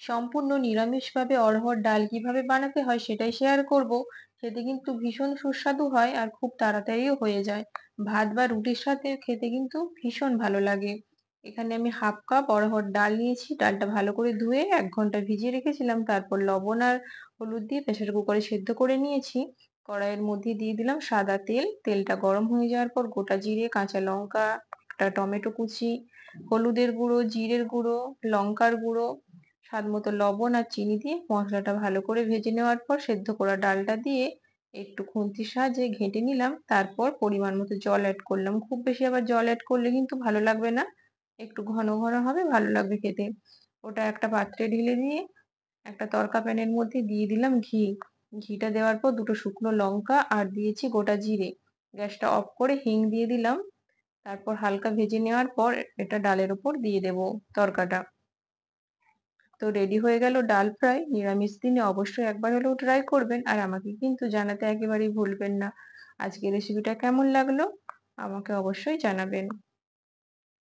সম্পূর্ণ নিরামিষভাবে অড়হর ডাল কিভাবে বানাতে হয় সেটাই শেয়ার করব। খেতে কিন্তু ভীষণ সুস্বাদু হয় আর খুব তাড়াতাড়িও হয়ে যায়। ভাত বা রুটির সাথে খেতে কিন্তু ভীষণ ভালো লাগে। এখানে আমি হাফ কাপ অড়হর ডাল নিয়েছি। ডালটা ভালো করে ধুয়ে 1 ঘন্টা ভিজিয়ে রেখেছিলাম। তারপর লবণ আর হলুদ দিয়ে প্রেসার কুকারে সেদ্ধ করে নিয়েছি। কড়াইয়ের মধ্যে দিয়ে দিলাম সাদা তেল। তেলটা গরম হয়ে যাওয়ার পর গোটা জিরে, কাঁচা লঙ্কা, একটা টমেটো কুচি, হলুদের গুঁড়ো, জিরের গুঁড়ো, লঙ্কার গুঁড়ো, স্বাদ মতো লবণ আর চিনি দিয়ে মশলাটা ভালো করে ভেজে নেওয়ার পর সেদ্ধ করা ডালটা দিয়ে একটু খুন্তির সাহায্যে ঘেঁটে নিলাম। তারপর পরিমাণ মতো জল অ্যাড করলাম। খুব বেশি আবার জল অ্যাড করলে কিন্তু ভালো লাগবে না, একটু ঘন ঘন হবে, ভালো লাগবে খেতে। ওটা একটা পাত্রে ঢেলে দিয়ে একটা তড়কা প্যানের মধ্যে দিয়ে দিলাম ঘি। ঘিটা দেওয়ার পর দুটো শুকনো লঙ্কা আর দিয়েছি গোটা জিরে। গ্যাসটা অফ করে হিং দিয়ে দিলাম। তারপর হালকা ভেজে নেওয়ার পর এটা ডালের উপর দিয়ে দেব তড়কাটা। তো রেডি হয়ে গেল ডাল ফ্রাই। নিরামিষ দিনে অবশ্যই একবার হলেও ট্রাই করবেন আর আমাকে কিন্তু জানাতে একেবারেই ভুলবেন না। আজকের রেসিপিটা কেমন লাগলো আমাকে অবশ্যই জানাবেন।